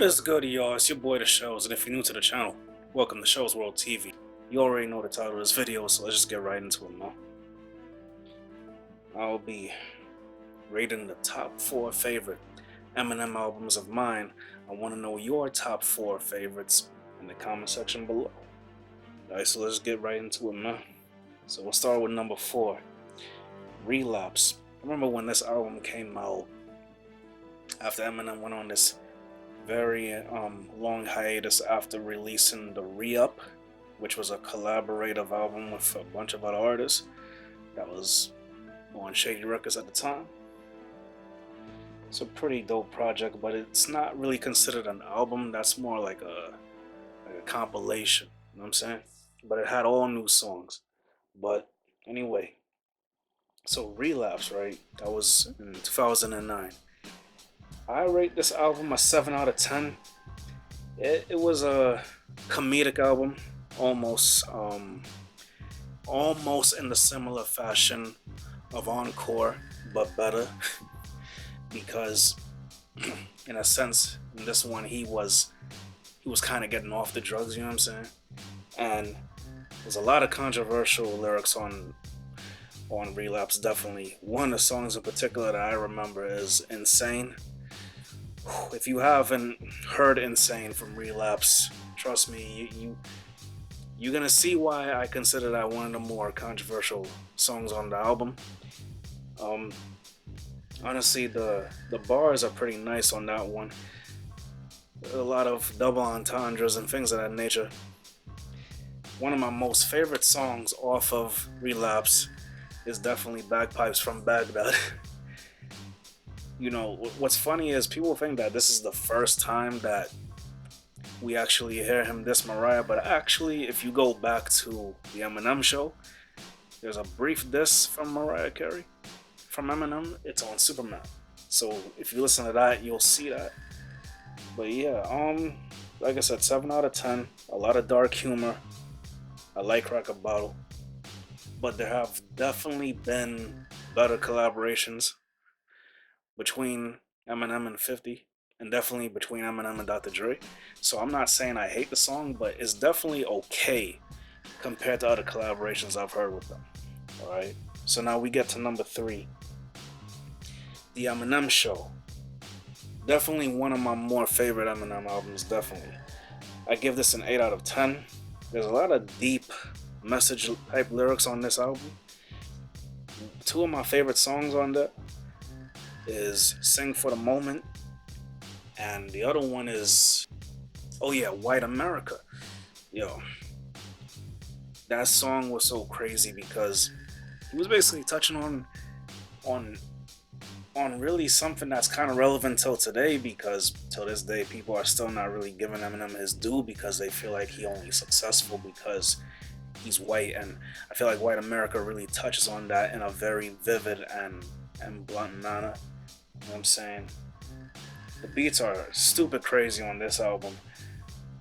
What is good, y'all? It's your boy The Shows, and if you're new to the channel, welcome to Shows World TV. You already know the title of this video, so let's just get right into it now. I'll be rating the top 4 favorite Eminem albums of mine. I want to know your top 4 favorites in the comment section below. Alright, so let's get right into it, man. So we'll start with number 4, Relapse. I remember when this album came out, after Eminem went on this very long hiatus after releasing the Re-Up, which was a collaborative album with a bunch of other artists that was on Shady Records at the time. It's a pretty dope project, but it's not really considered an album. That's more like a compilation, you know what I'm saying? But it had all new songs. But anyway, so Relapse, right? That was in 2009. I rate this album a 7 out of 10. It was a comedic album, almost in the similar fashion of Encore, but better. Because in a sense, in this one he was kind of getting off the drugs, you know what I'm saying? And there's a lot of controversial lyrics on Relapse, definitely. One of the songs in particular that I remember is Insane. If you haven't heard Insane from Relapse, trust me, you're gonna see why I consider that one of the more controversial songs on the album. Honestly, the bars are pretty nice on that one. A lot of double entendres and things of that nature. One of my most favorite songs off of Relapse is definitely Bagpipes from Baghdad. You know, what's funny is people think that this is the first time that we actually hear him diss Mariah, but actually, if you go back to the Eminem Show, there's a brief diss from Mariah Carey from Eminem. It's on Superman. So if you listen to that, you'll see that. But yeah, like I said, 7 out of 10. A lot of dark humor. I like Crack a Bottle. But there have definitely been better collaborations between Eminem and 50, and definitely between Eminem and Dr. Dre. So I'm not saying I hate the song, but it's definitely okay compared to other collaborations I've heard with them. Alright, so now we get to number 3, The Eminem Show. Definitely one of my more favorite Eminem albums, definitely. I give this an 8 out of 10. There's a lot of deep message type lyrics on this album. 2 of my favorite songs on that is Sing for the Moment, and the other one is, oh yeah, White America. Yo, that song was so crazy because he was basically touching on really something that's kind of relevant till today, because till this day people are still not really giving Eminem his due because they feel like he only successful because he's white. And I feel like White America really touches on that in a very vivid and blunt manner. You know what I'm saying? The beats are stupid crazy on this album.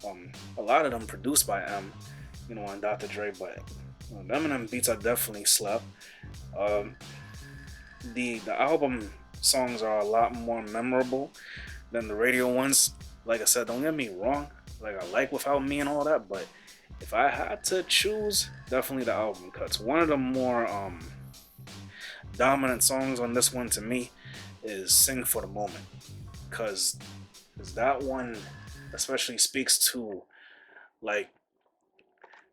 A lot of them produced by M, you know, and Dr. Dre, but the Eminem beats are definitely slap. The album songs are a lot more memorable than the radio ones. Like I said, don't get me wrong, like I like Without Me and all that, but if I had to choose, definitely the album cuts. One of the more dominant songs on this one to me is Sing for the Moment, because that one especially speaks to, like,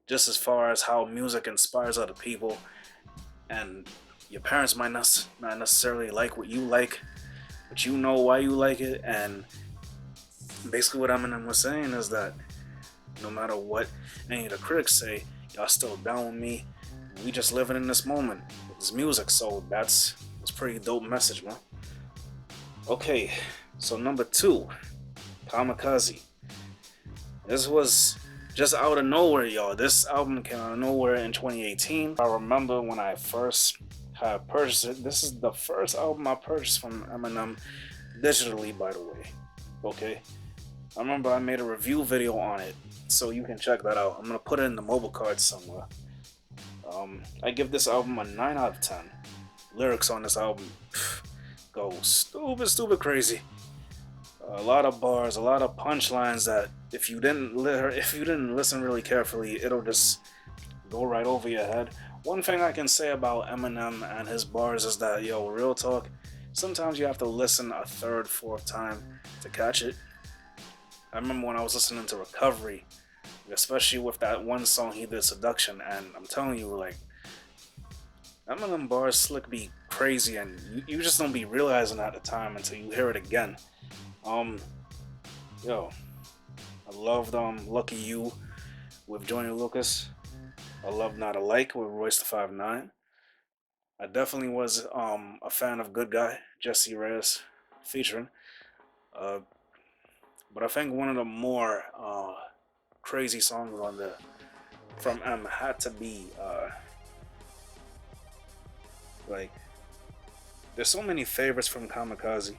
just as far as how music inspires other people, and your parents might not necessarily like what you like, but you know why you like it. And basically what Eminem was saying is that no matter what any of the critics say, y'all still down with me. We just living in this moment with this music, so that's pretty dope message, man. Okay, so number 2, Kamikaze. This was just out of nowhere, y'all. This album came out of nowhere in 2018. I remember when I first had purchased it. This is the first album I purchased from Eminem digitally, by the way. Okay, I remember I made a review video on it, so you can check that out. I'm gonna put it in the mobile card somewhere. I give this album a 9 out of 10. Lyrics on this album go stupid crazy. A lot of bars, a lot of punchlines that if you didn't listen really carefully, it'll just go right over your head. One thing I can say about Eminem and his bars is that, yo, real talk, sometimes you have to listen a third, fourth time to catch it. I remember when I was listening to Recovery, especially with that one song he did, Seduction, and I'm telling you, like, Eminem bars slick be crazy, and you just don't be realizing at the time until you hear it again. Yo, I loved Lucky You with Joyner Lucas. I love Not Alike with Royce the 5'9". I definitely was a fan of Good Guy, Jesse Reyes featuring. Uh, but I think one of the more crazy songs on the from M had to be like, there's so many favorites from Kamikaze,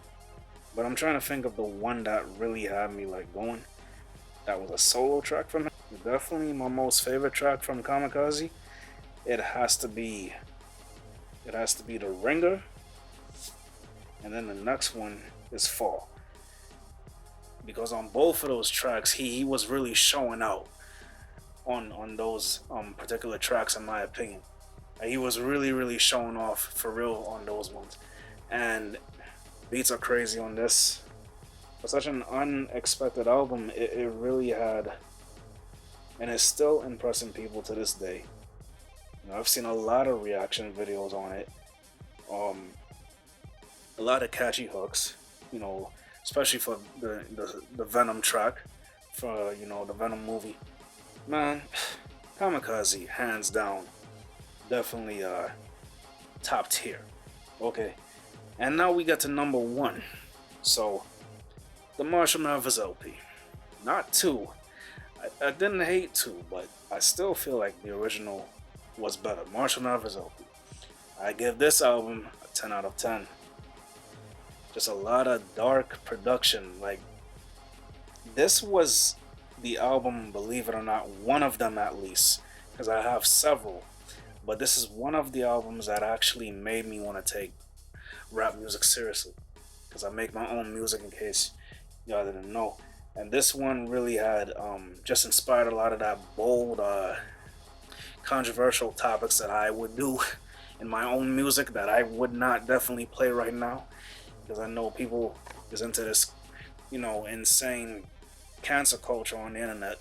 but I'm trying to think of the one that really had me like going. That was a solo track from him. Definitely my most favorite track from Kamikaze. It has to be The Ringer, and then the next one is Fall. Because on both of those tracks, he was really showing out on those particular tracks, in my opinion. He was really showing off for real on those ones, and beats are crazy on this. For such an unexpected album, it really had, and is still impressing people to this day. You know, I've seen a lot of reaction videos on it, a lot of catchy hooks, you know, especially for the Venom track, for, you know, the Venom movie. Man, Kamikaze, hands down, definitely top tier. Okay, and now we get to number one. So, the Marshmallow LP. Not 2. I didn't hate 2, but I still feel like the original was better. Marshmallow LP. I give this album a 10 out of 10. Just a lot of dark production. Like, this was the album, believe it or not, one of them at least, because I have several, but this is one of the albums that actually made me want to take rap music seriously, because I make my own music, in case y'all didn't know. And this one really had just inspired a lot of that bold, controversial topics that I would do in my own music that I would not definitely play right now, because I know people is into this, you know, insane cancel culture on the internet.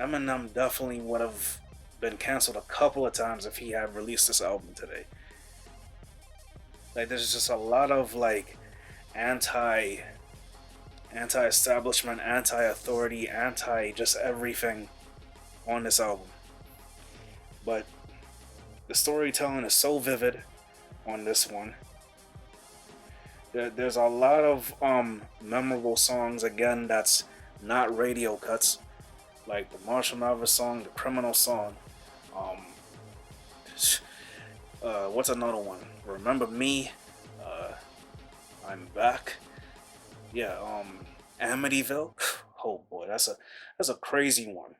Eminem definitely would have been canceled a couple of times if he had released this album today. Like, there's just a lot of like anti-establishment, anti-authority, anti just everything on this album. But the storytelling is so vivid on this one. There's a lot of memorable songs, again, that's not radio cuts, like the Marshmallow song, the Criminal song. What's another one? Remember Me. I'm Back. Yeah. Amityville. Oh boy, that's a crazy one.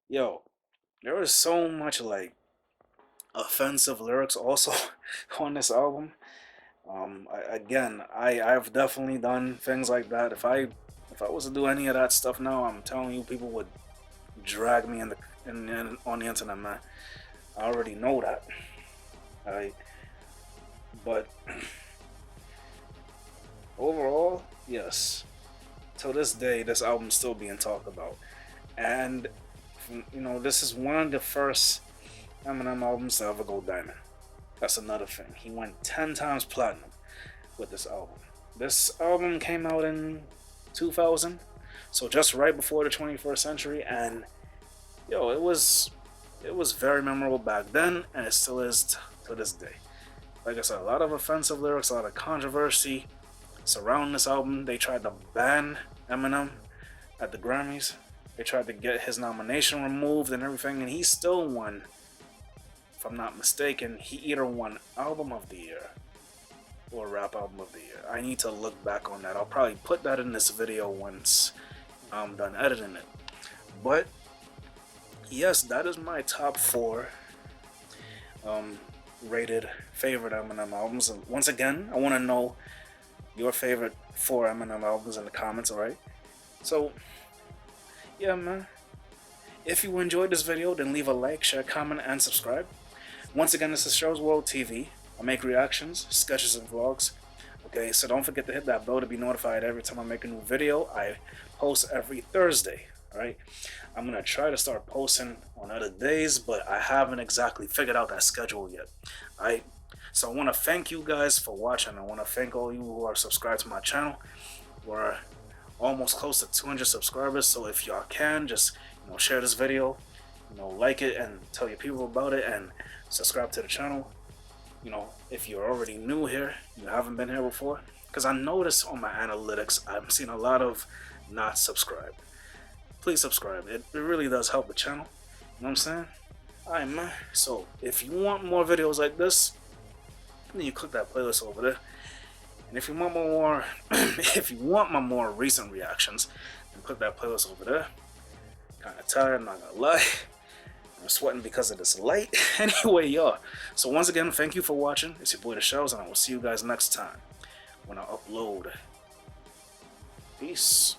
Yo, there is so much like offensive lyrics also on this album. I've definitely done things like that. If I was to do any of that stuff now, I'm telling you, people would drag me on the internet, man. I already know that. But overall, yes. Till this day, this album's still being talked about, and you know, this is one of the first Eminem albums to ever go diamond. That's another thing. He went 10 times platinum with this album. This album came out in 2000, so just right before the 21st century, and yo, it was very memorable back then, and it still is to this day. Like I said, a lot of offensive lyrics, a lot of controversy surrounding this album. They tried to ban Eminem at the Grammys. They tried to get his nomination removed and everything, and he still won. If I'm not mistaken, he either won Album of the Year or Rap Album of the Year. I need to look back on that. I'll probably put that in this video once I'm done editing it. But yes, that is my top 4 rated favorite Eminem albums. And once again, I want to know your favorite 4 Eminem albums in the comments, alright? So, yeah, man. If you enjoyed this video, then leave a like, share, comment, and subscribe. Once again, this is Show's World TV. I make reactions, sketches, and vlogs. Okay, so don't forget to hit that bell to be notified every time I make a new video. I post every Thursday, alright? I'm going to try to start posting on other days, but I haven't exactly figured out that schedule yet. Alright? So I want to thank you guys for watching. I want to thank all you who are subscribed to my channel. We're almost close to 200 subscribers, so if y'all can, just share this video, like it and tell your people about it, and subscribe to the channel. If you're already new here, you haven't been here before, because I noticed on my analytics I'm seeing a lot of not subscribed. Please subscribe. It really does help the channel. You know what I'm saying? Alright, man. So if you want more videos like this, then you click that playlist over there. And if you want more my more recent reactions, then click that playlist over there. Kinda tired, I'm not gonna lie. I'm sweating because of this light. Anyway, y'all. So once again, thank you for watching. It's your boy The Shells, and I will see you guys next time when I upload. Peace.